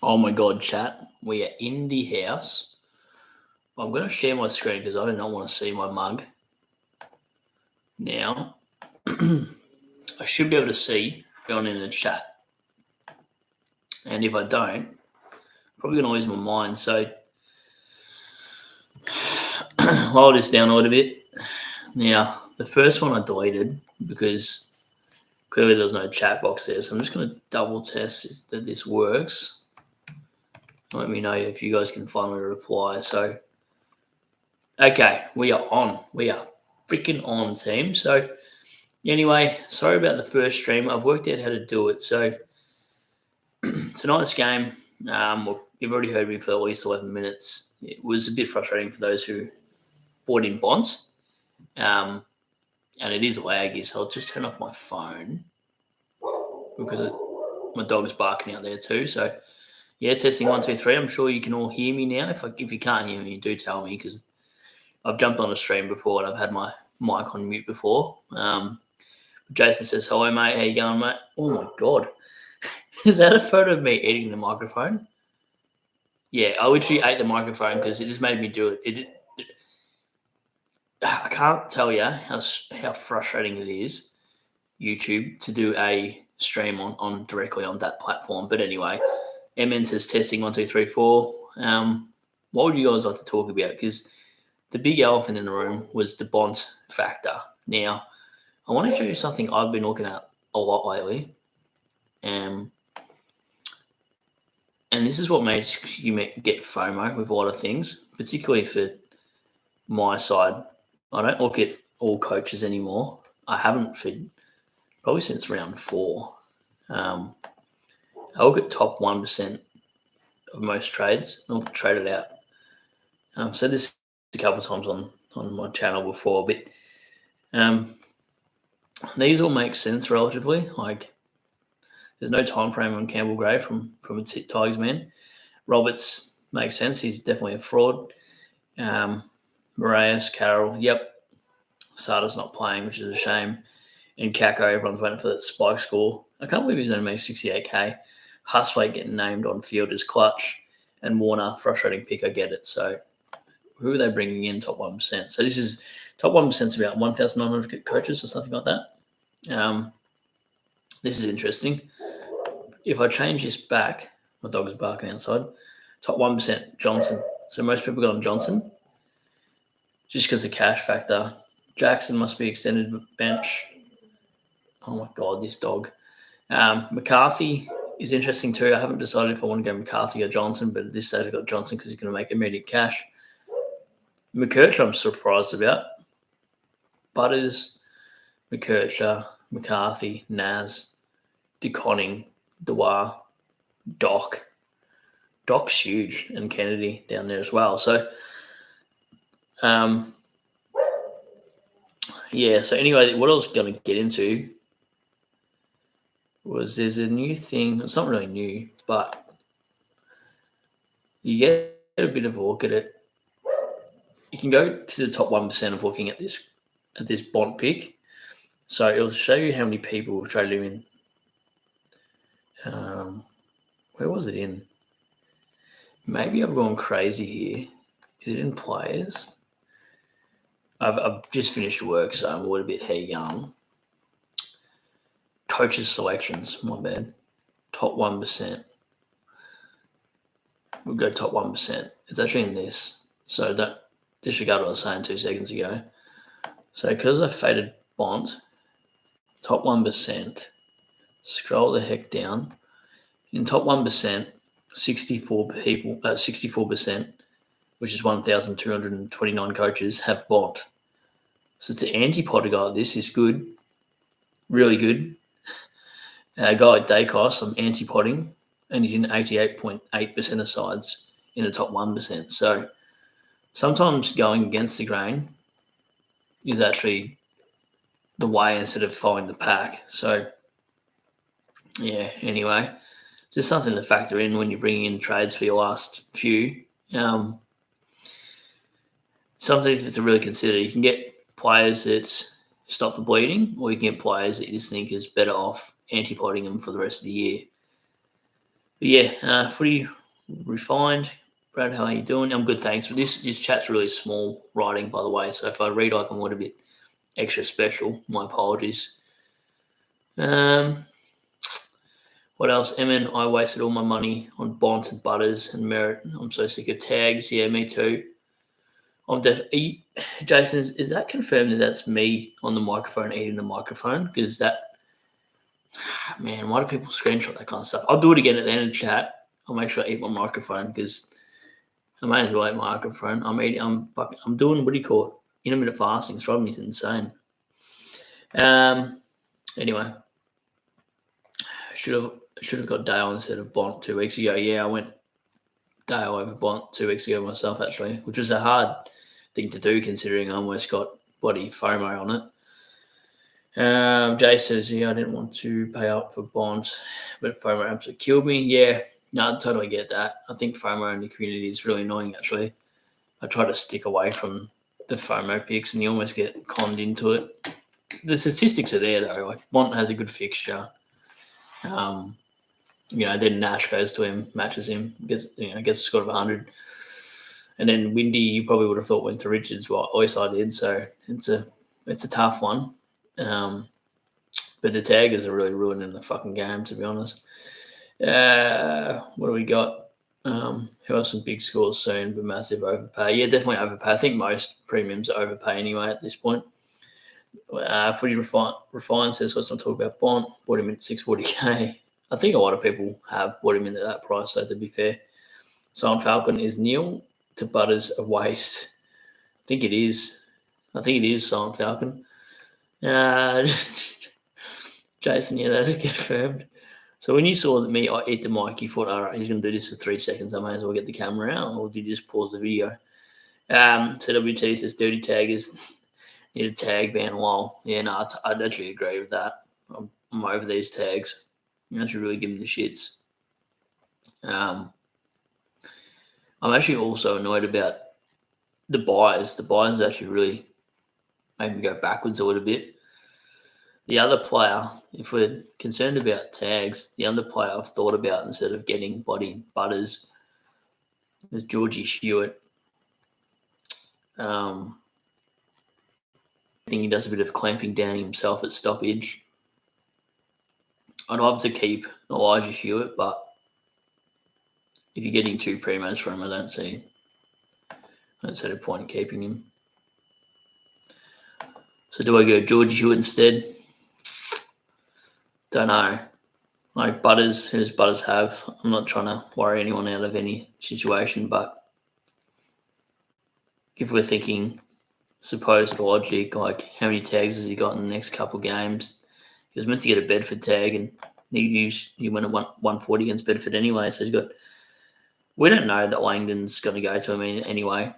Oh my God, chat. We are in the house. I'm going to share my screen because I do not want to see my mug. Now, I should be able to see going in the chat. And if I don't, I'm probably going to lose my mind. So hold this down a little bit. Now, the first one I deleted because clearly there was no chat box there. So I'm just going to double test that this works. Let me know if you guys can finally reply. So, okay, we are on. We are freaking on, team. So, anyway, sorry about the first stream. I've worked out how to do it. So, tonight's game, well, you've already heard me for at least 11 minutes. It was a bit frustrating for those who bought in bonds. And it is laggy, so I'll just turn off my phone because my dog is barking out there too. So, yeah, testing 1, 2, 3. I'm sure you can all hear me now. If you can't hear me, do tell me because I've jumped on a stream before and I've had my mic on mute before. Jason says, hello, mate. How you going, mate? Oh, my God. Is that a photo of me eating the microphone? Yeah, I literally ate the microphone because it just made me do it. I can't tell you how frustrating it is, YouTube, to do a stream on directly on that platform. But anyway, MN says testing 1, 2, 3, 4. What would you guys like to talk about? Because the big elephant in the room was the bond factor. Now, I want to show you something I've been looking at a lot lately. And this is what makes you get FOMO with a lot of things, particularly for my side. I don't look at all coaches anymore. I haven't for probably since round 4. I look at top 1% of most trades. I'll trade it out. I've said this a couple of times on my channel before, but these all make sense relatively. Like, there's no time frame on Campbell Gray from a Tigers man. Roberts makes sense. He's definitely a fraud. Moraes, Carroll, yep. Sada's not playing, which is a shame. And Kako, everyone's waiting for that spike score. I can't believe he's only made 68k. Husway getting named on field as clutch. And Warner, frustrating pick, I get it. So who are they bringing in top 1%? So this is top 1% is about 1,900 coaches or something like that. This is interesting. If I change this back, my dog is barking outside. Top 1%, Johnson. So most people got on Johnson just because of cash factor. Jackson must be extended bench. Oh my God, this dog. McCarthy is interesting too. I haven't decided if I want to go McCarthy or Johnson, but at this stage I've got Johnson because he's going to make immediate cash. McKercher I'm surprised about. Butters, McKercher, McCarthy, Naz, DeConning, Dewar, Doc. Doc's huge, and Kennedy down there as well. So, yeah. So anyway, what I was going to get into was there's a new thing. It's not really new, but you get a bit of a look at it. You can go to the top 1% of looking at this bond pick. So it'll show you how many people have traded him in. Where was it in? Maybe I've gone crazy here. Is it in players? I've just finished work, so I'm a little bit young. Coaches selections, my bad. Top 1%. We'll go top 1%. It's actually in this. So don't disregard what I was saying 2 seconds ago. So because I faded Bont, top 1%, scroll the heck down. In top 1%, 64%, which is 1,229 coaches, have Bont. So it's an anti-potter guy. This is good, really good. A guy like Dacos, I'm anti-potting, and he's in 88.8% of sides in the top 1%. So sometimes going against the grain is actually the way instead of following the pack. So, yeah, anyway, just something to factor in when you're bringing in trades for your last few. Something to really consider. You can get players that stop the bleeding, or you can get players that you just think is better off anti-potting them for the rest of the year. But yeah, footy Refined. Brad, how are you doing? I'm good, thanks. But this chat's really small writing, by the way. So if I read like I'm a little bit extra special, my apologies. What else? Emin, I wasted all my money on Bont and Butters and Merit. I'm so sick of tags. Yeah, me too. Jason, is that confirmed that that's me on the microphone eating the microphone? Because that, man, why do people screenshot that kind of stuff? I'll do it again at the end of the chat. I'll make sure I eat my microphone because I may as well eat my microphone. I'm doing, what do you call it? Intermittent fasting. It's driving me insane. Anyway, should have got Dale instead of Bont 2 weeks ago. Yeah, I went Dale over Bont 2 weeks ago myself, actually, which was a hard thing to do considering I almost got bloody FOMO on it. Jay says, yeah, I didn't want to pay up for Bont, but FOMO absolutely killed me. Yeah, no, I totally get that. I think FOMO in the community is really annoying, actually. I try to stick away from the FOMO picks and you almost get conned into it. The statistics are there, though. Like, Bont has a good fixture. Then Nash goes to him, matches him, gets a score of 100. And then Windy, you probably would have thought went to Richards. Well, at least I did. So it's a tough one. But the taggers are really ruining the fucking game, to be honest. What do we got? Who have some big scores soon, but massive overpay? Yeah, definitely overpay. I think most premiums are overpay anyway at this point. Footy Refine says, let's not talk about Bont. Bought him at 640k. I think a lot of people have bought him into that price, so to be fair. Silent Falcon is nil to Butters a waste. I think it is Silent Falcon. Jason, yeah, that's confirmed. So when you saw me I eat the mic, you thought, all right, he's going to do this for 3 seconds. I may as well get the camera out, or did you just pause the video? CWT says, dirty taggers need a tag ban. Lol. Yeah, no, I'd actually agree with that. I'm over these tags. You actually really give them the shits. I'm actually also annoyed about the buyers. The buyers actually really made me go backwards a little bit. The other player, if we're concerned about tags, the other player I've thought about instead of getting body Butters is Georgie Stewart. I think he does a bit of clamping down himself at stoppage. I'd love to keep Elijah Hewitt, but if you're getting 2 primos for him, I don't see a point in keeping him. So do I go Georgie Hewitt instead? Don't know. Like Butters, who does Butters have? I'm not trying to worry anyone out of any situation, but if we're thinking supposed logic, like how many tags has he got in the next couple of games? He was meant to get a Bedford tag, and he went at 140 against Bedford anyway. So he's got. We don't know that Langdon's going to go to him anyway.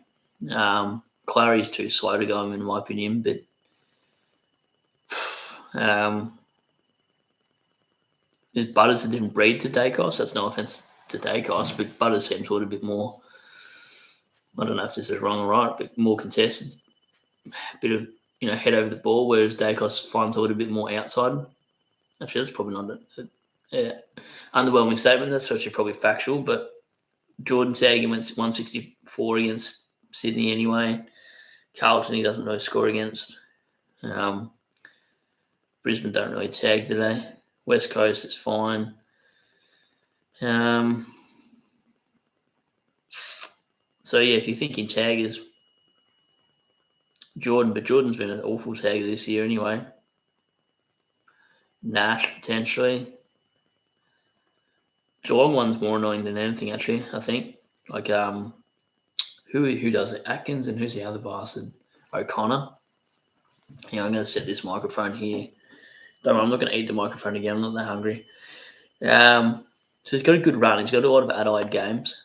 Clary's too slow to go him, in my opinion. But is Butters a different breed to Dacos? That's no offense to Dacos, but Butters seems a little bit more. I don't know if this is wrong or right, but more contested, a bit of head over the ball, whereas Dacos finds a little bit more outside. Actually, that's probably not an underwhelming statement. That's actually probably factual, but Jordan Tag, he went 164 against Sydney anyway. Carlton, he doesn't really score against. Brisbane don't really tag today. West Coast is fine. So, yeah, if you're thinking taggers, Jordan, but Jordan's been an awful tagger this year anyway. Nash, potentially. Geelong one's more annoying than anything, actually, I think. Like, who does it? Atkins, and who's the other bastard? O'Connor. Yeah, I'm going to set this microphone here. Don't worry, I'm not going to eat the microphone again. I'm not that hungry. So he's got a good run. He's got a lot of Adelaide games.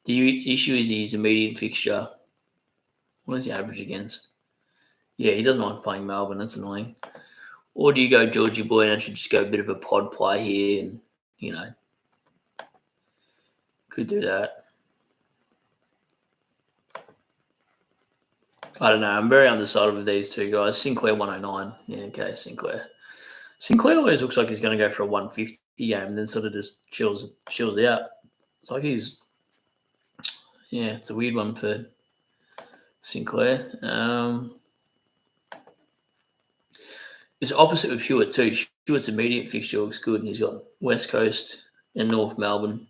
The issue is his immediate fixture. What is he average against? Yeah, he doesn't like playing Melbourne. That's annoying. Or do you go Georgie Boy and actually just go a bit of a pod play here and, could do that. I don't know. I'm very undecided with these two guys. Sinclair 109. Yeah, okay, Sinclair. Sinclair always looks like he's going to go for a 150 game and then sort of just chills out. It's like he's, yeah, it's a weird one for Sinclair. It's opposite with Hewitt too. Hewitt's immediate fixture looks good, and he's got West Coast and North Melbourne.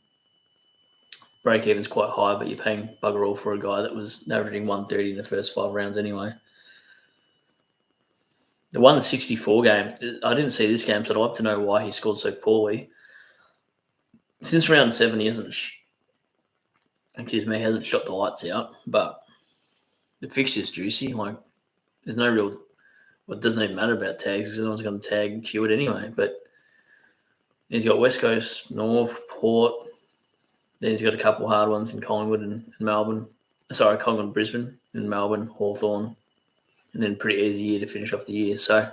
Break even's quite high, but you're paying bugger all for a guy that was averaging 130 in the first 5 rounds anyway. The 164 game, I didn't see this game, so I'd like to know why he scored so poorly. Since round 7, he hasn't shot the lights out, but the fixture's juicy. Like, there's no real, well, it doesn't even matter about tags because everyone's going to tag Hewitt anyway. But he's got West Coast, North, Port. Then he's got a couple hard ones in Collingwood and Melbourne. Sorry, Collingwood, Brisbane, and Melbourne, Hawthorn. And then pretty easy year to finish off the year. So,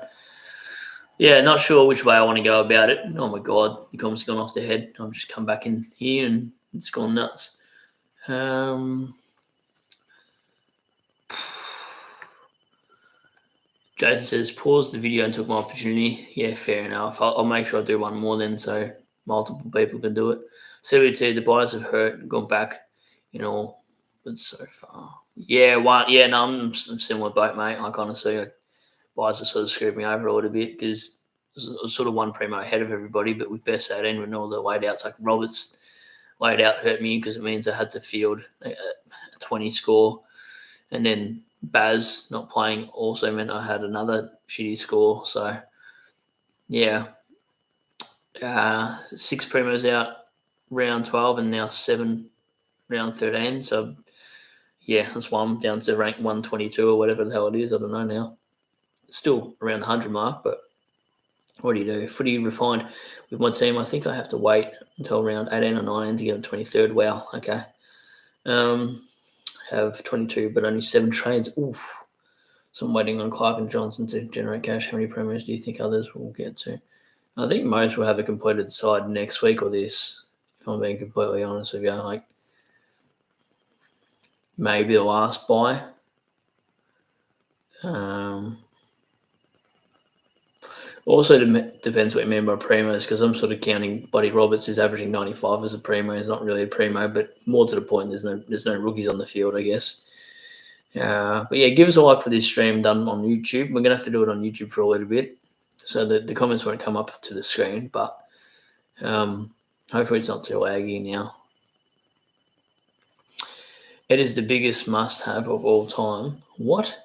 yeah, not sure which way I want to go about it. Oh, my God, the comments gone off the head. I've just come back in here and it's gone nuts. Jason says, pause the video and took my opportunity. Yeah, fair enough. I'll make sure I do one more then so multiple people can do it. CBT, the buyers have hurt and gone back, but so far. Yeah, no, I'm similar boat, mate. Like, honestly, buyers have sort of screwed me over a little bit because I was sort of one primo ahead of everybody, but with best 18, when all the laid outs, like Roberts laid out hurt me because it means I had to field a 20 score. And then Baz not playing also meant I had another shitty score. So, yeah, 6 primos out round 12 and now 7 round 13. So, yeah, that's why I'm down to rank 122 or whatever the hell it is. I don't know now. It's still around the 100 mark, but what do you do? Footy refined with my team. I think I have to wait until round 18 or 19 to get a 23rd. Wow, okay. Have 22, but only 7 trades. Oof. So I'm waiting on Clark and Johnson to generate cash. How many promos do you think others will get to? I think most will have a completed side next week or this, if I'm being completely honest with you. Like, maybe the last buy. Also depends what you mean by primos, because I'm sort of counting Buddy Roberts, who's averaging 95 as a primo. He's not really a primo, but more to the point, there's no rookies on the field, I guess. But yeah, give us a like for this stream done on YouTube. We're going to have to do it on YouTube for a little bit, so that the comments won't come up to the screen, but hopefully it's not too laggy now. Ed is the biggest must-have of all time. What?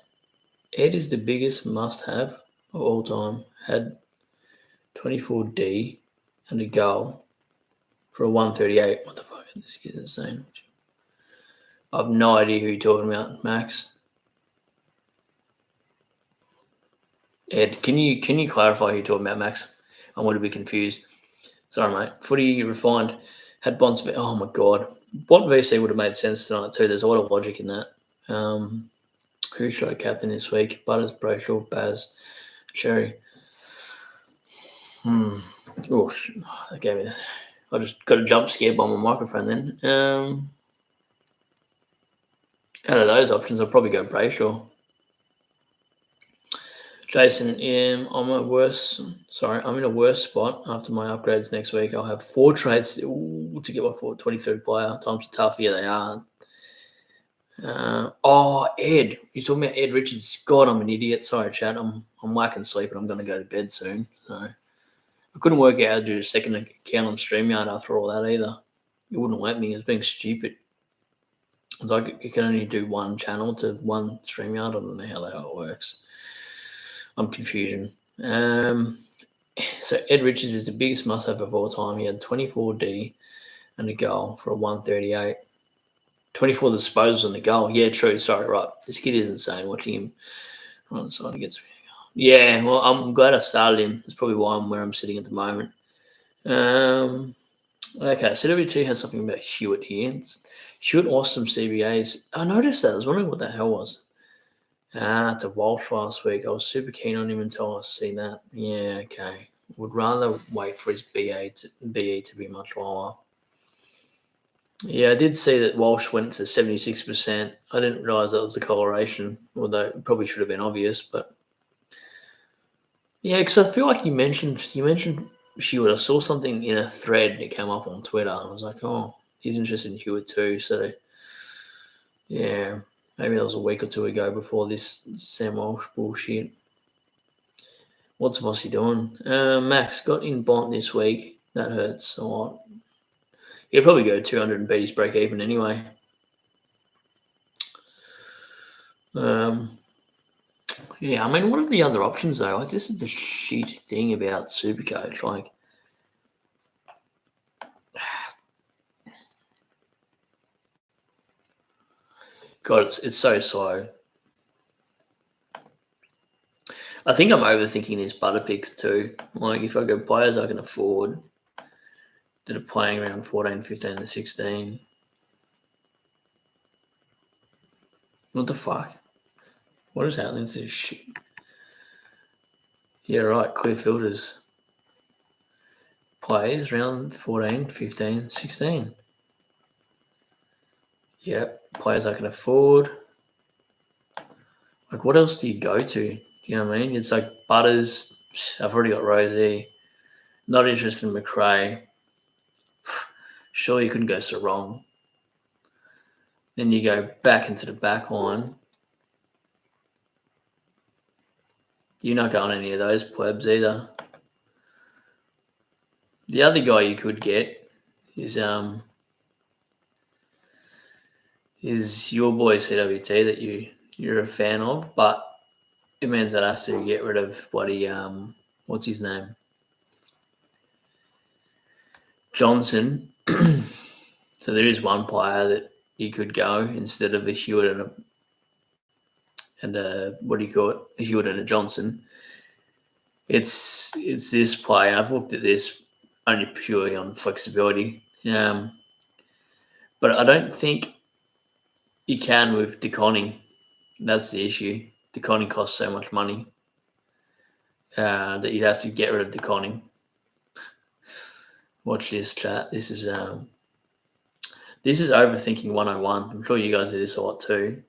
Ed is the biggest must-have of all time. Had 24D and a goal for a 138. What the fuck is this kid insane? I have no idea who you're talking about, Max. Ed, can you clarify who you're talking about, Max? I'm going to be confused. Sorry, mate. Footy refined. Had Bonds. Oh, my God. Bont VC would have made sense tonight too. There's a lot of logic in that. Who should I captain this week? Butters, Brayshaw, Baz, Cherry. Oh, that gave me. I just got a jump scare by my microphone then. Out of those options, I'll probably go Brayshaw. Jason, I'm in a worse spot after my upgrades next week. I'll have 4 trades to get my 23rd player. Times are tough. Yeah, they are. Ed. You're talking about Ed Richards. God, I'm an idiot. Sorry, chat. I'm lacking sleep and I'm going to go to bed soon. So I couldn't work out how to do a second account on StreamYard after all that either. It wouldn't let me. It was being stupid. It's like you can only do one channel to one StreamYard. I don't know how that all works. I'm confusion. So Ed Richards is the biggest must-have of all time. He had 24D and a goal for a 138. 24 disposals and a goal. Yeah, true. Sorry, right. This kid is insane. Watching him on the side against me. Yeah, well, I'm glad I started him. That's probably why I'm where I'm sitting at the moment. Okay, so WT has something about Hewitt here. Hewitt lost some CBAs. I noticed that. I was wondering what the hell was. To Walsh last week. I was super keen on him until I seen that. Yeah, okay. Would rather wait for his BE to be much lower. Yeah, I did see that Walsh went to 76%. I didn't realise that was the correlation, although it probably should have been obvious. But yeah, because I feel like you mentioned Hewitt. I saw something in a thread that came up on Twitter. And I was like, oh, he's interested in Hewitt too. So, yeah, maybe that was a week or two ago before this Sam Walsh bullshit. What's Vossi doing? Max got in Bont this week. That hurts a lot. He'll probably go 200 and beat his break even anyway. Yeah, I mean, what are the other options though? Like, this is the shit thing about SuperCoach. Like, God, it's so slow. I think I'm overthinking these butter picks too. Like, if I go players I can afford that are playing around 14, 15, and 16. What the fuck? What is happening to this shit? Yeah, right, clear filters. Plays around 14, 15, 16. Yep, players I can afford. Like, what else do you go to? You know what I mean? It's like Butters. I've already got Rosie. Not interested in McRae. Sure, you couldn't go so wrong. Then you go back into the back line. You're not going any of those plebs either. The other guy you could get is your boy CWT that you're a fan of, but it means I'd have to get rid of bloody what's his name? Johnson. So there is one player that you could go instead of a Hewitt and a what do you call it? A Hewitt and a Johnson. It's this player. I've looked at this only purely on flexibility. But I don't think you can with deconning. That's the issue. Deconning costs so much money that you'd have to get rid of deconning. Watch this chat. This is Overthinking 101. I'm sure you guys do this a lot too.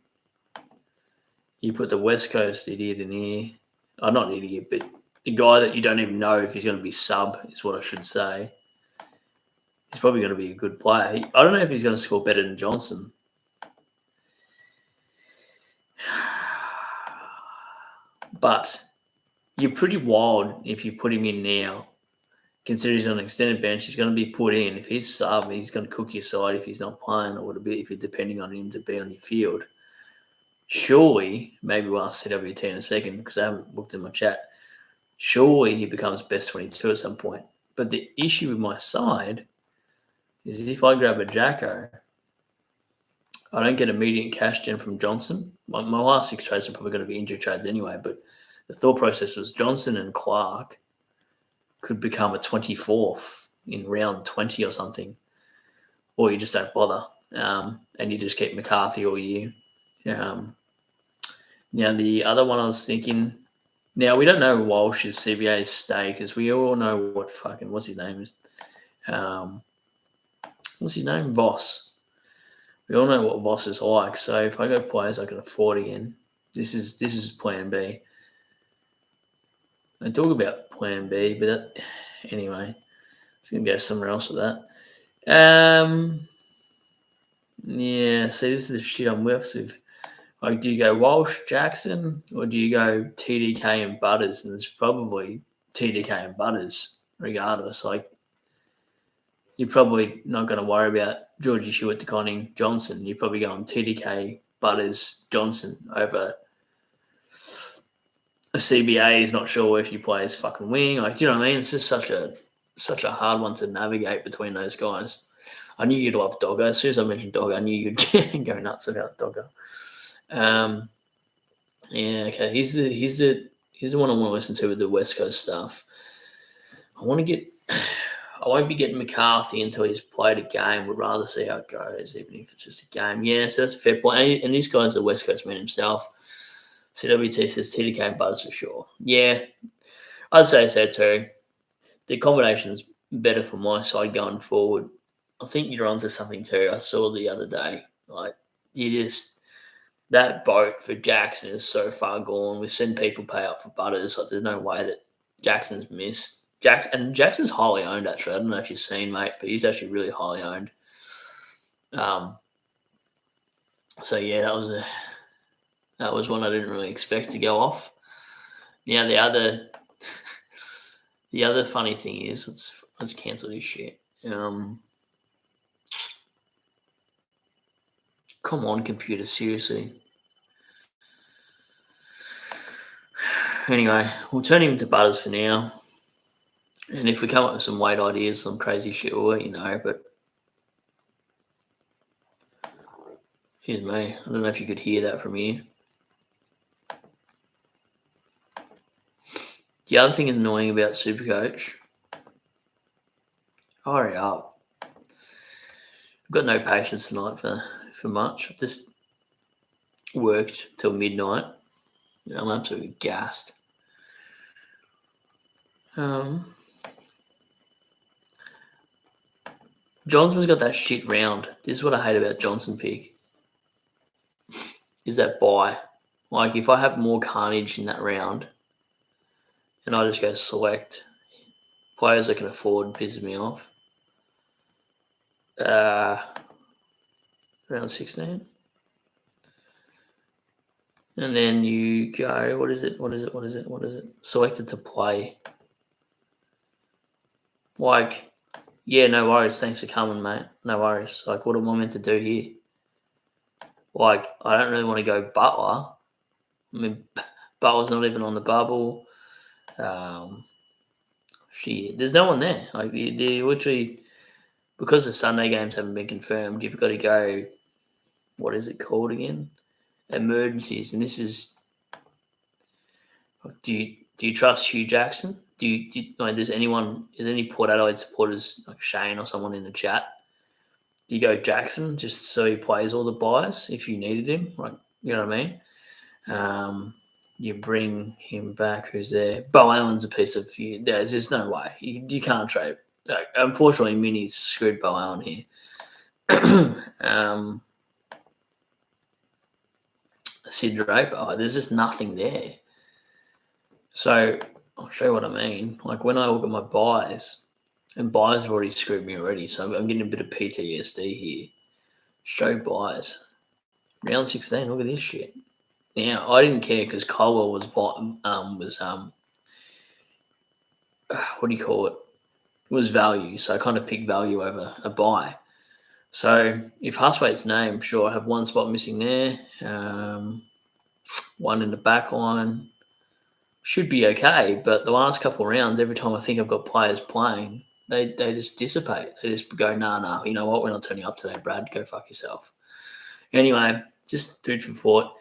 You put the West Coast idiot in here. Not an idiot, but the guy that you don't even know if he's going to be sub is what I should say. He's probably going to be a good player. I don't know if he's going to score better than Johnson. But you're pretty wild if you put him in now. Consider he's on an extended bench, he's going to be put in. If he's sub, he's going to cook your side if he's not playing, or if you're depending on him to be on your field. Surely, maybe we'll ask CWT in a second because I haven't looked in my chat. Surely he becomes best 22 at some point. But the issue with my side is if I grab a Jacko, I don't get immediate cash gen from Johnson. My last 6 trades are probably going to be injury trades anyway, but the thought process was Johnson and Clark could become a 24th in round 20 or something, or you just don't bother and you just keep McCarthy all year. Now, the other one I was thinking, now we don't know Walsh's CBA's stay because we all know what's his name is. What's his name? Voss. We all know what Voss is like. So if I go players I can afford again, this is plan B. I talk about plan B, but anyway, it's going to go somewhere else with that. Yeah, see, this is the shit I'm left with. Like, do you go Walsh, Jackson, or do you go TDK and Butters? And it's probably TDK and Butters, regardless. Like, you're probably not going to worry about Georgie Stewart deconning Johnson. You're probably going TDK, Butters, Johnson over a CBA is not sure if he plays fucking wing. Like, do you know what I mean? It's just such a hard one to navigate between those guys. I knew you'd love Dogger. As soon as I mentioned Dogger, I knew you'd go nuts about Dogger. Yeah, okay. Here's the one I want to listen to with the West Coast stuff. I won't be getting McCarthy until he's played a game. Would rather see how it goes, even if it's just a game. Yeah, so that's a fair point. And this guy's a West Coast man himself. CWT says TDK and Butters for sure. Yeah, I'd say so too. The combination's better for my side going forward. I think you're onto something too. I saw the other day. Like, that boat for Jackson is so far gone. We've seen people pay up for Butters. Like, there's no way that Jackson's missed. Jackson's highly owned, actually. I don't know if you've seen, mate, but he's actually really highly owned. So yeah, that was one I didn't really expect to go off. Now the other funny thing is let's cancel this shit. Come on, computer, seriously. Anyway, we'll turn him to Butters for now. And if we come up with some weight ideas, some crazy shit, we'll let you know. But here's me. I don't know if you could hear that from here. The other thing is annoying about SuperCoach. Hurry up. I've got no patience tonight for much. I've just worked till midnight. I'm absolutely gassed. Johnson's got that shit round. This is what I hate about Johnson pick. Is that buy. Like if I have more carnage in that round and I just go select players I can afford, pisses me off. Round 16. And then you go, what is it? Selected to play. Like, yeah, no worries. Thanks for coming, mate. No worries. Like, what am I meant to do here? Like, I don't really want to go Butler. I mean, Butler's not even on the bubble. Shit, there's no one there. Like, they literally, because the Sunday games haven't been confirmed, you've got to go, what is it called again? Emergencies. And this is, do you trust Hugh Jackson? Is any Port Adelaide supporters like Shane or someone in the chat? Do you go Jackson just so he plays all the buys if you needed him? Like, you know what I mean? You bring him back. Who's there? Bo Allen's a piece of you. There's just no way. You can't trade. Like, unfortunately, Mini's screwed Bo Allen here. Sid Draper, there's just nothing there. So I'll show you what I mean. Like when I look at my buys, and buys have already screwed me already, so I'm getting a bit of PTSD here. Show buys. Round 16, look at this shit. Now, I didn't care because Colwell was what do you call it? Was value, so I kind of picked value over a buy. So if Huswaite's name, sure, I have one spot missing there. One in the back line. Should be okay, but the last couple of rounds, every time I think I've got players playing, they just dissipate. They just go, nah, you know what? We're not turning up today, Brad. Go fuck yourself. Anyway, just food for thought. I'm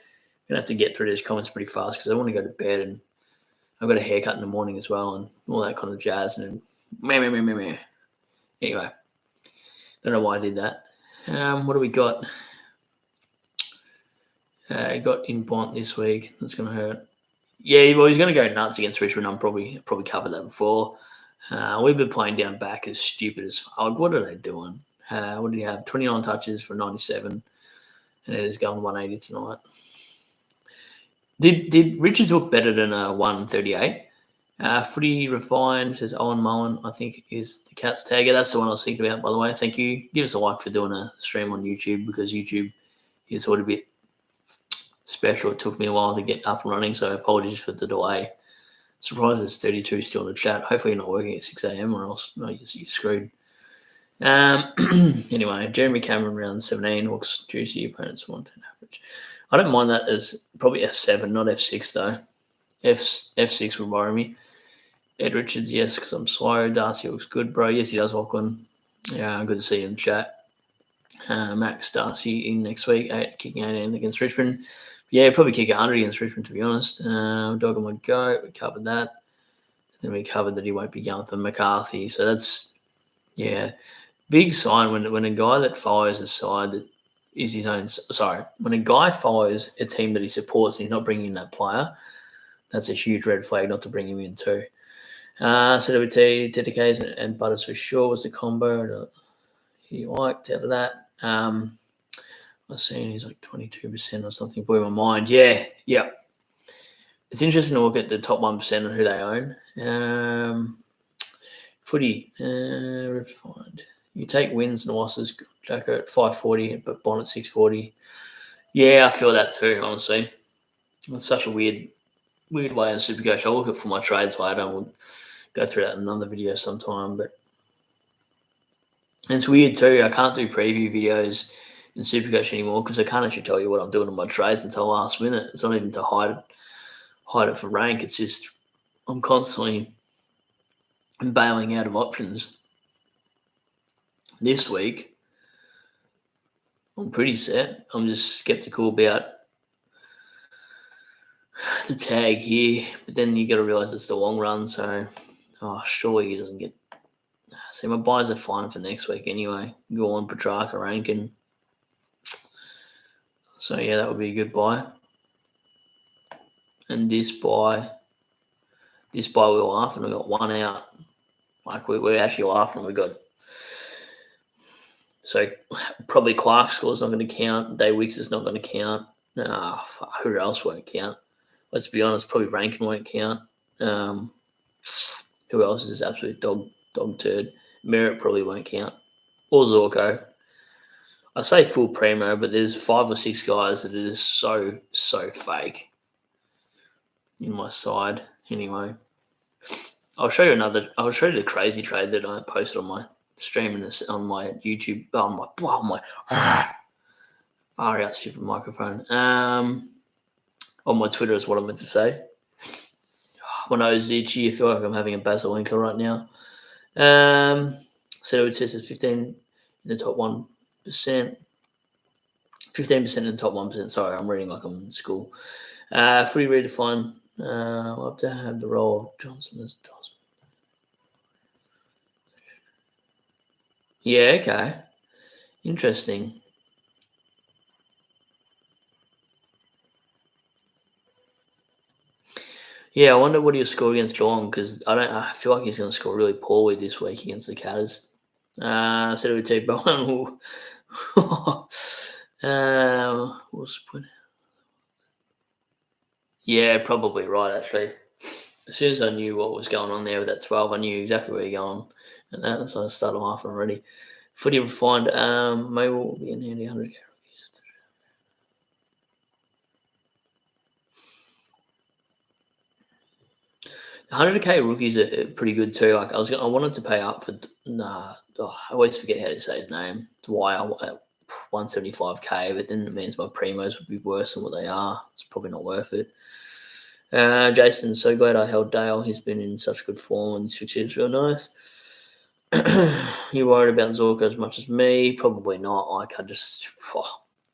going to have to get through these comments pretty fast because I want to go to bed and I've got a haircut in the morning as well and all that kind of jazz. And meh. Anyway, don't know why I did that. What do we got? Got in Bont this week. That's going to hurt. Yeah, well, he's going to go nuts against Richmond. I'm probably covered that before. We've been playing down back as stupid as fuck. What are they doing? What did he have? 29 touches for 97, and it is going 180 tonight. Did Richards look better than 138? Footy Refined says Owen Mullen, I think, is the Cats tagger. That's the one I was thinking about, by the way. Thank you. Give us a like for doing a stream on YouTube because YouTube is sort of a bit special. It took me a while to get up and running, so apologies for the delay. Surprised there's 32 still in the chat. Hopefully you're not working at 6 a.m. or else you're screwed. Anyway, Jeremy Cameron round 17 looks juicy. Opponents 110 average. I don't mind that as probably F7, not F6 though. F6 would worry me. Ed Richards, yes, because I'm slow. Darcy looks good, bro. Yes, he does, Lachlan. Yeah, good to see you in the chat. Max Darcy in next week, kicking 18 against Richmond. Yeah, probably kick 100 against Richmond, to be honest. Dog on my goat, we covered that. Then we covered that he won't be going for McCarthy. So that's, yeah, big sign when a guy that follows a side that is his own, when a guy follows a team that he supports and he's not bringing in that player, that's a huge red flag not to bring him in too. CWT, TDKs and Butters for sure was the combo he liked out of that. I was seeing he's like 22% or something. Blew my mind. Yeah. It's interesting to look at the top 1% and who they own. Footy, refined. You take wins and losses. Jacko at 540, but Bond at 640. Yeah, I feel that too. Honestly, it's such a weird way in SuperCoach. I'll look at for my trades later, and we'll go through that in another video sometime. But it's weird too. I can't do preview videos in SuperCoach anymore because I can't actually tell you what I'm doing in my trades until last minute. It's not even to hide it for rank. It's just I'm constantly bailing out of options. This week, I'm pretty set. I'm just skeptical about the tag here, but then you got to realize it's the long run. So, surely he doesn't get. See, my buys are fine for next week anyway. Go on, Petrarca, Rankin. So yeah, that would be a good buy. And this buy we were laughing. We got one out. Like we're actually laughing. We got so probably Clark's score's not going to count. Day Wicks is not going to count. Who else won't count? Let's be honest. Probably Rankin won't count. Who else is this absolute dog turd? Merritt probably won't count. Or Zorko. I say full primo, but there's 5 or 6 guys that are just so fake in my side. Anyway, I'll show you the crazy trade that I posted on my stream on my YouTube. On my far out stupid microphone. On my Twitter is what I meant to say. My nose is itchy. I feel like I'm having a Basilinka right now. So it says it's 15 in the top 1%. 15% in the top 1%. Sorry, I'm reading like I'm in school. Fully redefined. I'll have to have the role of Johnson as Johnson. Yeah, okay. Interesting. Yeah, I wonder what he'll score against Geelong because I feel like he's going to score really poorly this week against the Catters. So it would take Bowen. We'll split. Yeah, probably right, actually. As soon as I knew what was going on there with that 12, I knew exactly where you're going. And so I started laughing already. Footy refined. Maybe will be in handy 100k rookies. 100k rookies are pretty good too. Like I wanted to pay up for. I always forget how to say his name. It's why I 175k, but then it means my primos would be worse than what they are. It's probably not worth it. Jason, so glad I held Dale. He's been in such good form and which is real nice. You worried about Zorka as much as me? Probably not. Like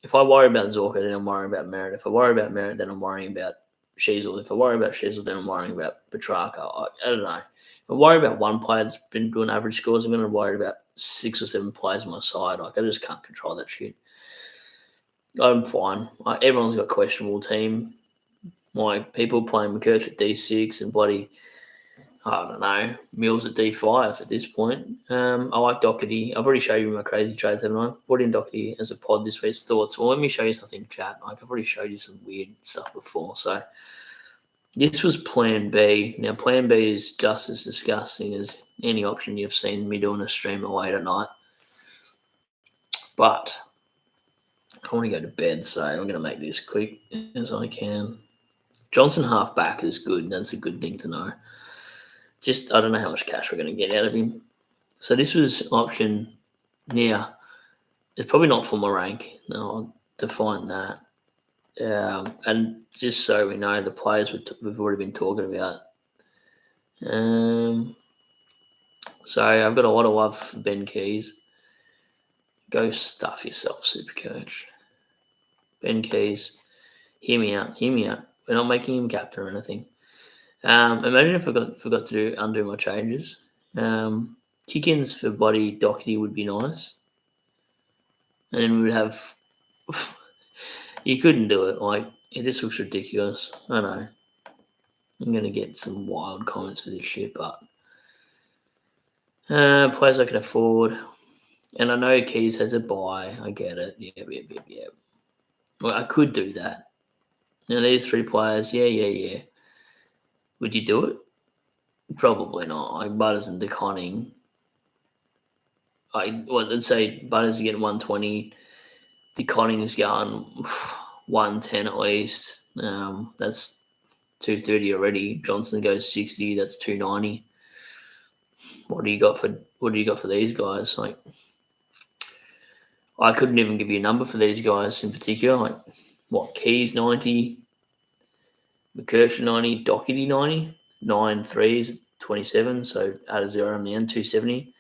if I worry about Zorka, then I'm worrying about Merritt. If I worry about Merritt, then I'm worrying about Sheasel. If I worry about Sheasel, then I'm worrying about Petrarca. I don't know. If I worry about one player that's been doing average scores, I'm going to worry about 6 or 7 players on my side. Like I just can't control that shit. I'm fine. Everyone's got a questionable team. Like people playing McKirch at D6 and bloody, I don't know, Mills at D5 at this point. I like Doherty. I've already showed you my crazy trades, haven't I? Brought in Doherty as a pod this week's thoughts. Well, let me show you something, chat. Like I've already showed you some weird stuff before. So this was Plan B. Now, Plan B is just as disgusting as any option you've seen me doing a stream late at night. But I want to go to bed, so I'm going to make this quick as I can. Johnson half back is good. That's a good thing to know. Just, I don't know how much cash we're going to get out of him. So this was option, yeah, it's probably not for my rank. No, I'll define that. And just so we know, the players we've already been talking about. So I've got a lot of love for Ben Keys. Go stuff yourself, SuperCoach. Ben Keys, hear me out. We're not making him captain or anything. Imagine if I forgot to undo my changes. Kick-ins for bloody Doherty would be nice. And then we would have... you couldn't do it. Like, it just looks ridiculous. I know. I'm going to get some wild comments for this shit, but... players I can afford. And I know Keys has a buy. I get it. Yeah. Well, I could do that. Now, these 3 players, yeah. Would you do it? Probably not. Like Butters and DeConning. let's say Butters is getting 120. DeConning is going 110 at least. That's 230 already. Johnson goes 60. That's 290. What do you got for these guys? Like, I couldn't even give you a number for these guys in particular. Like, what, Keys 90, McKercher 90, Doherty 90, 9 threes, 27. So add a 0 on the end, 270.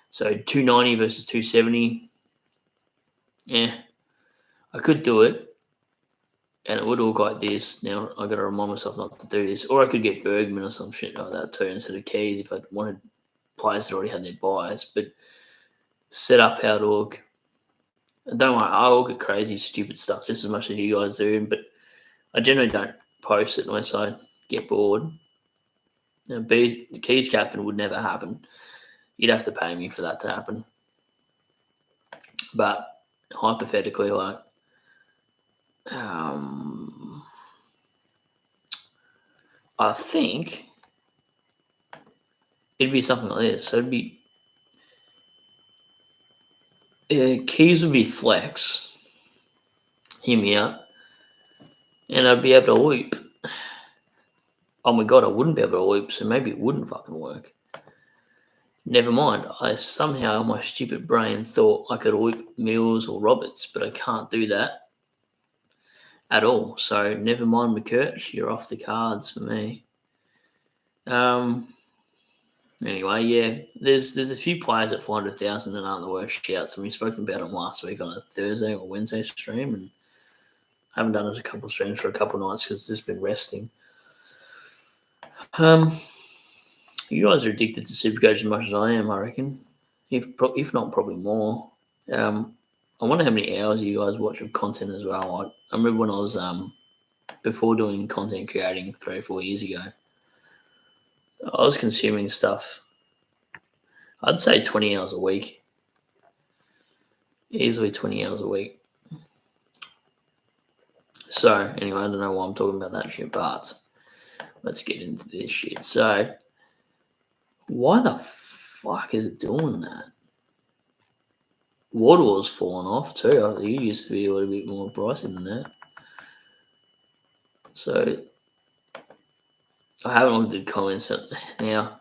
So 290 versus 270. Yeah, I could do it, and it would look like this. Now I got to remind myself not to do this, or I could get Bergman or some shit like that too instead of Keys if I wanted players that already had their bias. But set up how to look. And don't worry, I'll look at crazy, stupid stuff just as much as you guys do, but I generally don't post it unless I get bored. Now, Keys captain would never happen. You'd have to pay me for that to happen. But hypothetically, like, I think it'd be something like this. So it'd be Keys would be flex. Hear me out. And I'd be able to loop. Oh my god, I wouldn't be able to loop, so maybe it wouldn't fucking work. Never mind. I somehow, my stupid brain thought I could loop Mills or Roberts, but I can't do that at all. So never mind, McKerch. You're off the cards for me. Anyway, yeah, there's a few players at 400,000 that aren't the worst shouts, and we spoke about them last week on a Thursday or Wednesday stream, and I haven't done it a couple of streams for a couple of nights because it's just been resting. You guys are addicted to SuperCoach as much as I am, I reckon. If not, probably more. I wonder how many hours you guys watch of content as well. I remember when I was before doing content creating 3 or 4 years ago, I was consuming stuff. I'd say 20 hours a week. Easily 20 hours a week. So, anyway, I don't know why I'm talking about that shit, but let's get into this shit. So, why the fuck is it doing that? Waterwall's fallen off too. I think he used to be a little bit more pricey than that. So, I haven't looked at the comments. Now,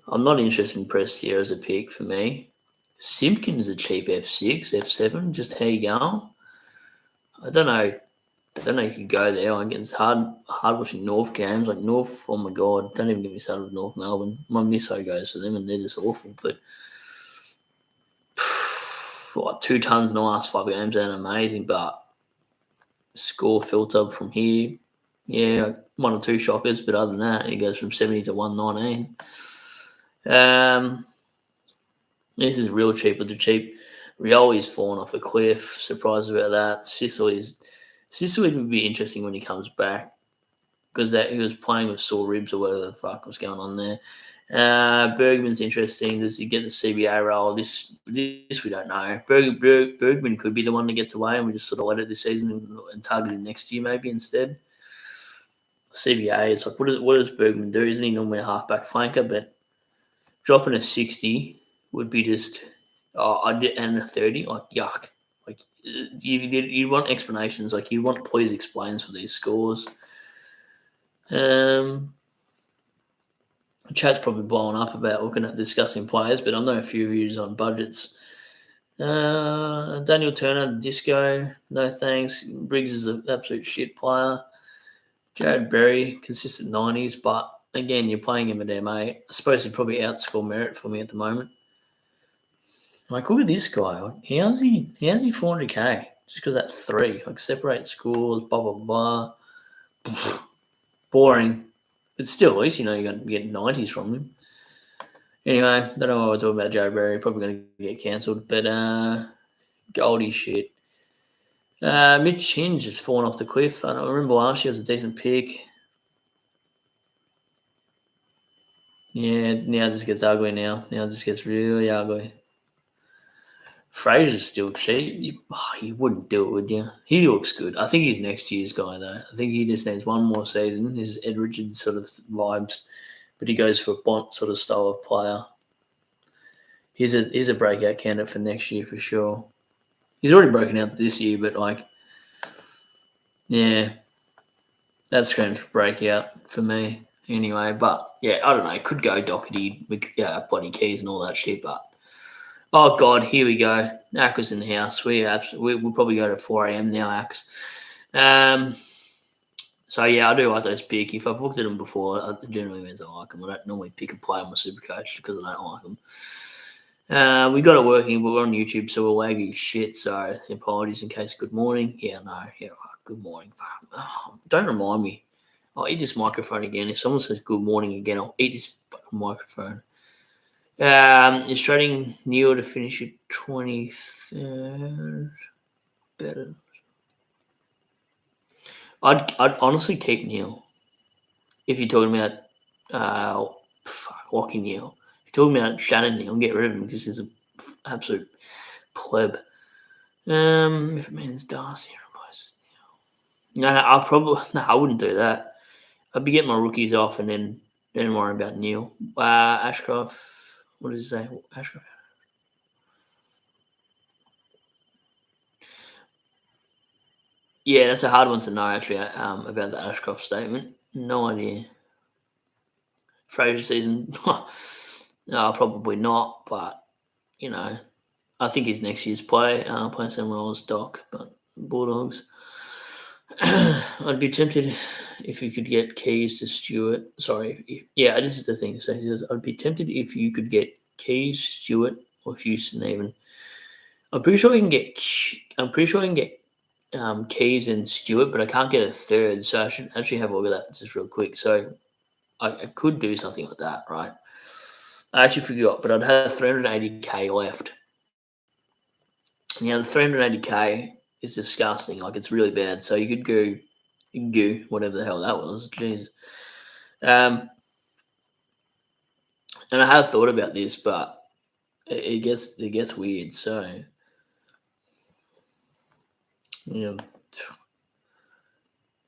I'm not interested in Prestia as a pick for me. Simpkins a cheap F6, F7. Just how you going? I don't know if you go there. Like, it's hard watching North games. Like North, oh my god, don't even get me started with North Melbourne. My misso goes for them, and they're just awful. But 2 tons in the last 5 games ain't amazing. But score filter from here, yeah, 1 or 2 shockers. But other than that, it goes from 70 to 119. This is real cheap with the cheap. Rioli's fallen off a cliff. Surprised about that. Sicily would be interesting when he comes back because he was playing with sore ribs or whatever the fuck was going on there. Bergman's interesting. Does he get the CBA role? This we don't know. Bergman could be the one that gets away, and we just sort of let it this season and target him next year maybe instead. CBA is like, what does Bergman do? Isn't he normally a halfback flanker? But dropping a 60 would be just and a 30, like yuck. Like you want explanations, like you want please explains for these scores. Chat's probably blowing up about looking at discussing players, but I know a few views on budgets. Daniel Turner, Disco, no thanks. Briggs is an absolute shit player. Jared Berry, consistent 90s, but again, you're playing him at MA. I suppose he'd probably outscore merit for me at the moment. Like, look at this guy. Like, how's he 400k? Just because that 3. Like, separate scores, blah, blah, blah. Boring. But still, at least you know you're going to get 90s from him. Anyway, don't know what we're talking about Jared Berry. Probably going to get cancelled. But Goldie shit. Mitch Hinge has fallen off the cliff. I don't remember last year was a decent pick. Yeah, now it just gets ugly now. Now it just gets really ugly. Fraser's still cheap. You wouldn't do it, would you? He looks good. I think he's next year's guy, though. I think he just needs one more season. His Ed Richards sort of vibes, but he goes for a Bont sort of style of player. he's a breakout candidate for next year for sure. He's already broken out this year, but yeah, that screams for breakout for me anyway. But yeah, I don't know. Could go Doherty, bloody Keys and all that shit. But oh god, here we go. Ack was in the house. We'll probably go to 4 a.m. now, Ax. So yeah, I do like those pick. If I've looked at them before, it generally means I like them. I don't normally pick a player on my SuperCoach because I don't like them. We got it working, but we're on YouTube, so we're laggy as shit. So apologies in case. Good morning. Yeah, no. Yeah, good morning. Don't remind me. I'll eat this microphone again. If someone says good morning again, I'll eat this fucking microphone. Is trading Neil to finish at 23rd better? I'd honestly take Neil if you're talking about Lockie Neil. If you're talking about Shannon Neil, get rid of him because he's an absolute pleb. If it means Darcy replaces Neil, I wouldn't do that. I'd be getting my rookies off and then worry about Neil. Ashcroft, what does it say? Ashcroft. Yeah, that's a hard one to know actually. About the Ashcroft statement, no idea. Fraser season, no, probably not. But I think he's next year's play. Playing somewhere else, Doc, but Bulldogs. I'd be tempted if you could get Keys to Stewart. Sorry, this is the thing. So he says, I'd be tempted if you could get Keys, Stewart, or Houston even. I'm pretty sure you can get Keys and Stewart, but I can't get a third. So I should actually have a look at that just real quick. So I could do something like that, right? I actually forgot, but I'd have 380k left. The 380k is disgusting. It's really bad. So you could go whatever the hell that was. Jeez. And I have thought about this, but it gets weird. So yeah,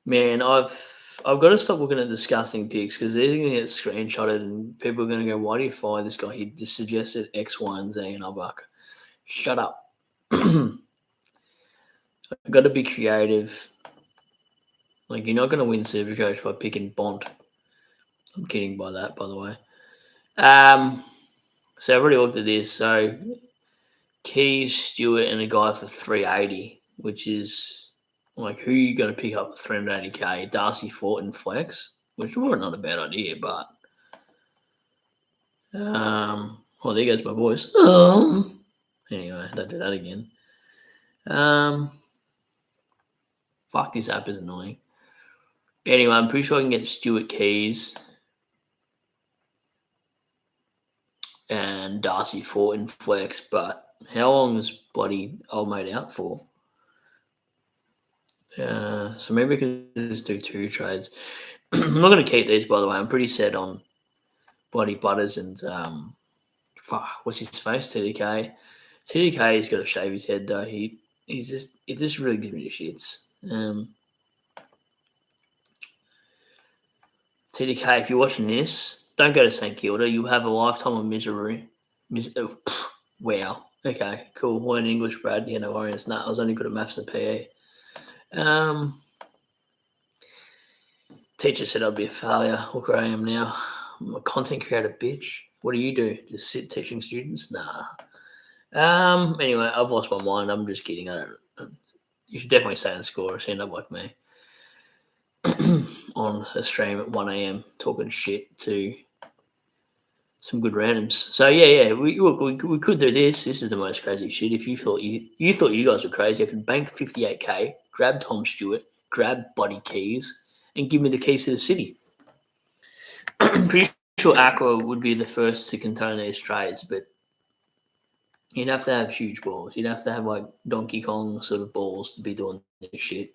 man, I've got to stop looking at disgusting pics because they're going to get screenshotted and people are going to go, "Why do you fire this guy? He just suggested X, Y, and Z," and I'm like, "Shut up." I've got to be creative. You're not going to win SuperCoach by picking Bont. I'm kidding by that, by the way. So I've already looked at this. So Keys, Stewart, and a guy for 380, which is who are you going to pick up at 380k? Darcy Fort and Flex, which is not a bad idea, but there goes my voice. Anyway, don't do that again. Fuck, this app is annoying. Anyway, I'm pretty sure I can get Stewart, Keys, and Darcy Fort in Flex, but how long is bloody old mate out for? So maybe I can just do 2 trades. I'm not going to keep these, by the way. I'm pretty set on bloody Butters and what's his face? TDK. TDK's got to shave his head though. It just really gives me the shits. TDK, if you're watching this, don't go to St Kilda. You'll have a lifetime of misery. Wow. Okay, cool. Learn English, Brad. Yeah, no worries. No, I was only good at maths and PE. Teacher said I'd be a failure. Look where I am now. I'm a content creator, bitch. What do you do? Just sit teaching students? Nah. Anyway, I've lost my mind. I'm just kidding. You should definitely stay on score. So end up like me on a stream at 1 a.m. talking shit to some good randoms. So yeah, we could do this. This is the most crazy shit. If you thought you thought you guys were crazy, I could bank 58k, grab Tom Stewart, grab Buddy Keys, and give me the keys to the city. I'm pretty sure Aqua would be the first to condone these trades, but you'd have to have huge balls. You'd have to have Donkey Kong sort of balls to be doing this shit.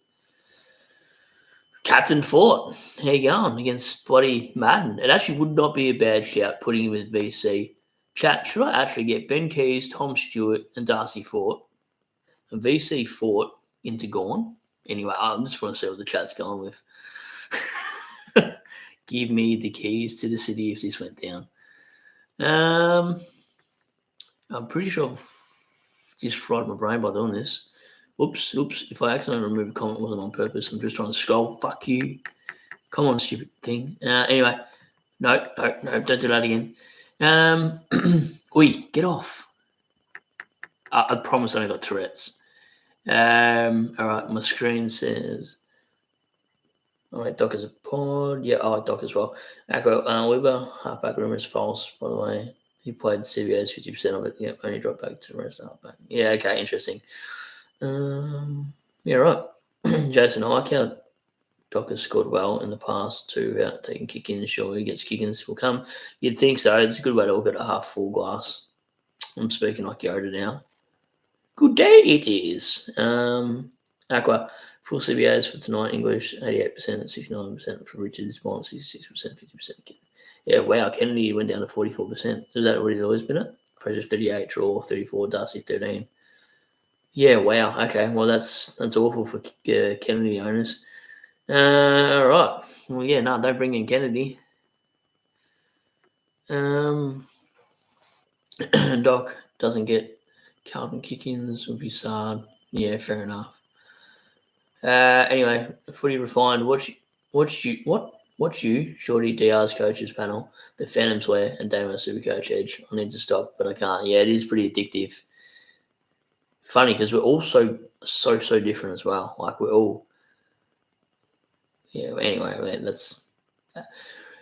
Captain Fort, how you going against bloody Madden? It actually would not be a bad shout putting him with VC. Chat, should I actually get Ben Keys, Tom Stewart, and Darcy Fort, and VC Fort into Gorn? Anyway, I just want to see what the chat's going with. Give me the keys to the city if this went down. I'm pretty sure I've just fried my brain by doing this. Oops. If I accidentally remove a comment, it wasn't on purpose. I'm just trying to scroll. Fuck you. Come on, stupid thing. Anyway, no, don't do that again. Oi, get off. I promise I only got Tourette's. All right, my screen says. All right, Doc is a pod. Yeah, I like Doc as well. Aqua, Weber, halfback rumor is false, by the way. He played CBA's 50% of it. Yeah, only dropped back to the rest of halfback. Yeah, okay, interesting. Yeah, right. Jason, I like how Doc has scored well in the past too without taking kick-ins. Sure, he gets kick-ins will come. You'd think so. It's a good way to look at a half-full glass. I'm speaking like Yoda now. Good day it is. Aqua, full CBAs for tonight. English, 88%, 69% for Richards, Bond, 66%, 50%. Yeah, wow. Kennedy went down to 44%. Is that what he's always been at? Fraser 38, Draw 34, Darcy 13. Yeah, wow. Okay, well that's awful for Kennedy owners. All right. Well, yeah, no, don't bring in Kennedy. Doc doesn't get carbon kick-ins would be sad. Yeah, fair enough. Anyway, footy refined. Watch you, Shorty DR's coaches panel, the Phantoms wear, and Damo SuperCoach Edge. I need to stop, but I can't. Yeah, it is pretty addictive. Funny because we're all so different as well. Like we're all. Yeah. Anyway, that's.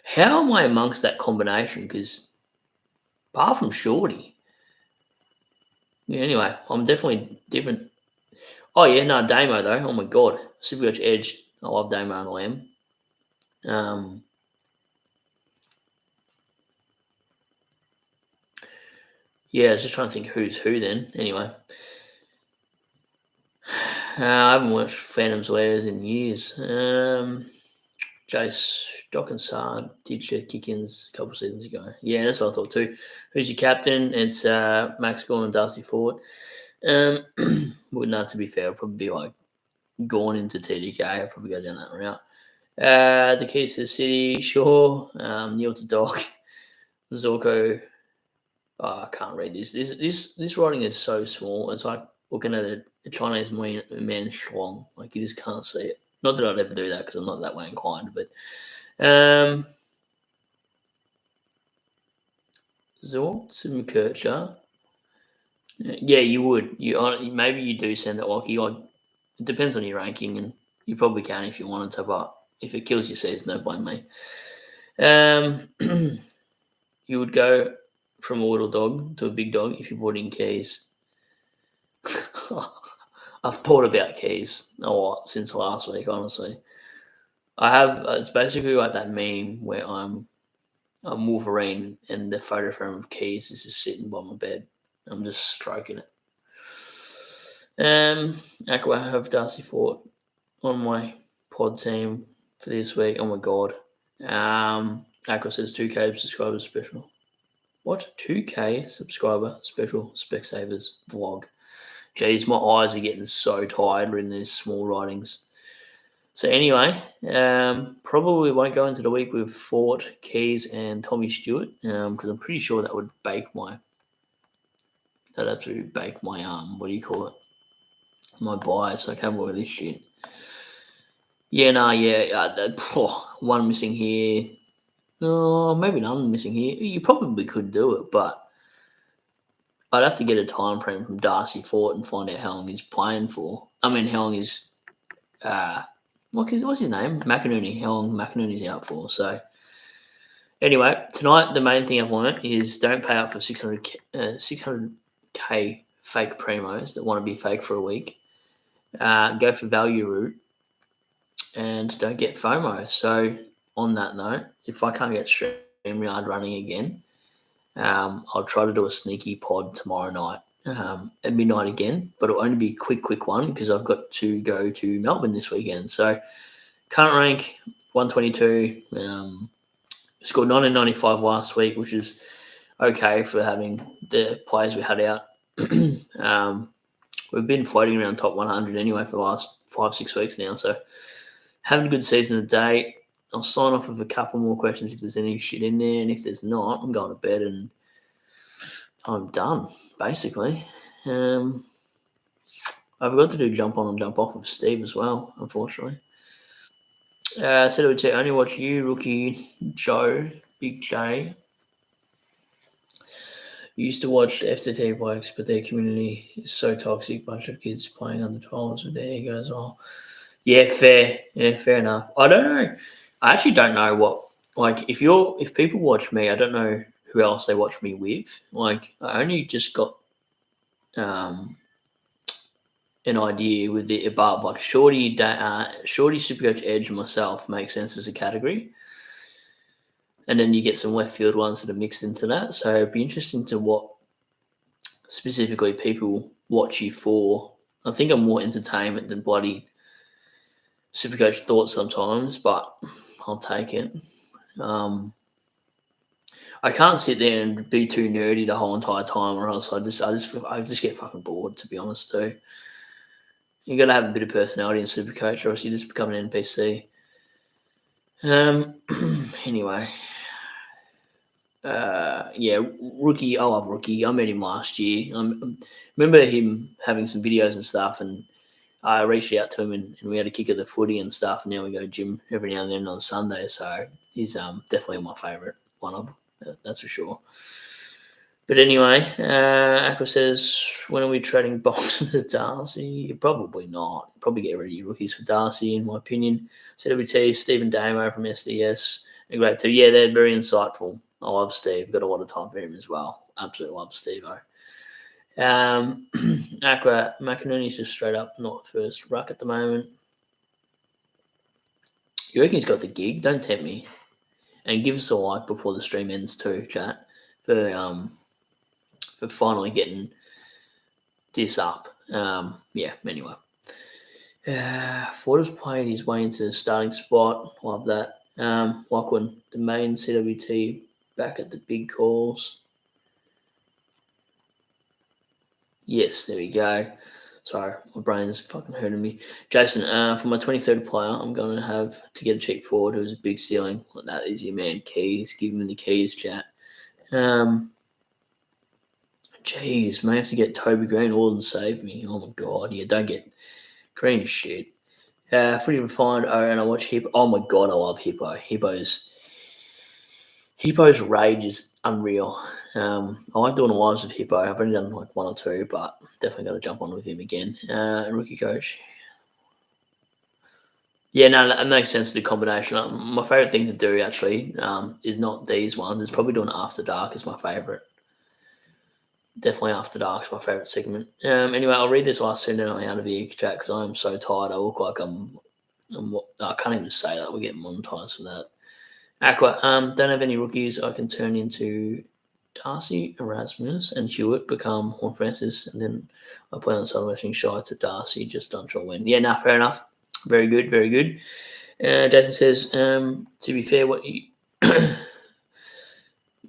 How am I amongst that combination? Because apart from Shorty, yeah. Anyway, I'm definitely different. Oh yeah, no Damo though. Oh my god, SuperCoach Edge. I love Damo and Lamb. Yeah, I was just trying to think who's who then. Anyway, I haven't watched Phantom's Wares in years. Jace Doc and Sard did shed kick-ins a couple of seasons ago. Yeah, that's what I thought too. Who's your captain? It's Max Gorn and Darcy Ford. Wouldn't have to be fair. It'll probably be like Gorn into TDK. I'll probably go down that route. The keys to the city, sure. Neil to Doc. Zorko. Oh, I can't read this. This writing is so small. It's like looking at a Chinese man schlong. Like you just can't see it. Not that I'd ever do that because I'm not that way inclined. But Zort McKercher. Yeah, you would. Maybe you do send it like it depends on your ranking, and you probably can if you wanted to. But if it kills your season, don't blame me. You would go from a little dog to a big dog if you brought in keys. I've thought about keys a lot since last week, honestly. I have. It's basically like that meme where I'm Wolverine and the photo frame of keys is just sitting by my bed. I'm just stroking it. Aqua, I have Darcy Fort on my pod team for this week. Oh my god. Aqua says 2K subscriber special. What? 2K subscriber special Specsavers vlog. Jeez, my eyes are getting so tired reading these small writings. So anyway, probably won't go into the week with Fort, Keys, and Tommy Stewart because I'm pretty sure that would absolutely bake my what do you call it? My bias. I can't believe this shit. Yeah, one missing here. No, maybe none missing here. You probably could do it, but I'd have to get a time frame from Darcy Fort and find out how long he's playing for. I mean, how long he's what's his name? McInerney. How long McInerney's out for? So anyway, tonight the main thing I've learned is don't pay up for 600k fake primos that want to be fake for a week. Go for value route and don't get FOMO. So on that note, if I can't get StreamYard running again, I'll try to do a sneaky pod tomorrow night at midnight again, but it'll only be a quick one because I've got to go to Melbourne this weekend. So current rank 122. Scored 1995 last week, which is okay for having the players we had out. We've been floating around top 100 anyway for the last 5-6 weeks now. So having a good season today. I'll sign off with a couple more questions if there's any shit in there. And if there's not, I'm going to bed and I'm done, basically. I forgot to do jump on and jump off with Steve as well, unfortunately. Said it would only watch you, Rookie, Joe, Big J. Used to watch the FTT blokes, but their community is so toxic. Bunch of kids playing under 12s with their egos. Oh, yeah, fair. Yeah, fair enough. I don't know. I actually don't know what, like, if people watch me, I don't know who else they watch me with. Like, I only just got um, an idea with the above. Like, Shorty, Supercoach Edge, and myself make sense as a category. And then you get some left field ones that are mixed into that. So it'd be interesting to what specifically people watch you for. I think I'm more entertainment than bloody Supercoach thoughts sometimes, but I'll take it. I can't sit there and be too nerdy the whole entire time, or else I just get fucking bored. To be honest, too. You got to have a bit of personality in Supercoach, or else you just become an NPC. Anyway, yeah, Rookie. I love Rookie. I met him last year. I remember him having some videos and stuff, and I reached out to him and we had a kick at the footy and stuff. And now we go to gym every now and then on Sunday. So he's definitely my favourite one of them, that's for sure. But anyway, Aqua says, when are we trading Bolton to Darcy? Probably not. Probably get rid of your rookies for Darcy, in my opinion. CWT, Stephen Damo from SDS. A great too. Yeah, they're very insightful. I love Steve. Got a lot of time for him as well. Absolutely love Steve-O. Aqua, McInerney's just straight up not first ruck at the moment. You reckon he's got the gig? Don't tempt me. And give us a like before the stream ends too, chat, for finally getting this up. Yeah, anyway. Ford has played his way into the starting spot. Love that. Lachlan, the main CWT, back at the big calls. Yes, there we go. Sorry, my brain's fucking hurting me. Jason, for my 23rd player, I'm going to have to get a cheap forward who's a big ceiling. Like that is your man, Keys. Give him the keys, chat. Jeez, may have to get Toby Green or than save me. Oh my god, yeah, don't get Green is shit. Pretty refined. Oh, and I watch Hippo. Oh my god, I love Hippo. Hippo's rage is unreal. I like doing lives with Hippo. I've only done like one or two, but definitely got to jump on with him again. Rookie coach. Yeah, no, that makes sense. The combination. My favorite thing to do actually is not these ones. It's probably doing After Dark is my favorite. Definitely After Dark is my favorite segment. Anyway, I'll read this last two and then I'm out of here, chat, because I'm so tired. I look like I can't even say that. We're getting monetized for that. Aqua, don't have any rookies. I can turn into Darcy, Erasmus, and Hewitt, become Horn Francis, and then I plan on celebrating Shy to Darcy, just unsure when. Yeah, no, fair enough. Very good, very good. Jason says, to be fair, what you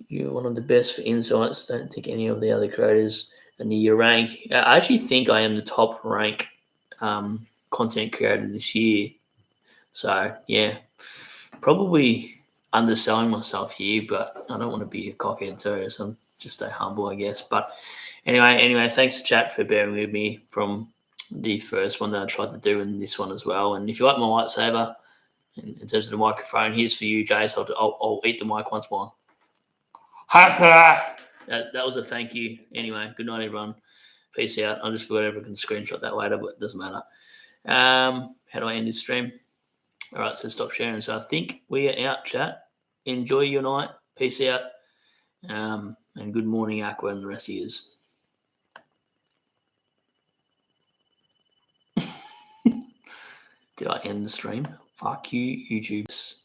you're one of the best for insights. Don't think any of the other creators are near your rank. I actually think I am the top rank content creator this year. So yeah, probably underselling myself here, but I don't want to be a cockhead too, so I'm just stay humble, I guess. But anyway, thanks chat for bearing with me from the first one that I tried to do and this one as well. And if you like my lightsaber in terms of the microphone, here's for you, Jace. I'll eat the mic once more. That was a thank you. Anyway, good night, everyone. Peace out. I just forgot if I can screenshot that later, but it doesn't matter. How do I end this stream? All right, so stop sharing. So I think we are out, chat. Enjoy your night. Peace out. And good morning, Aqua, and the rest of yous. Did I end the stream? Fuck you, YouTubes.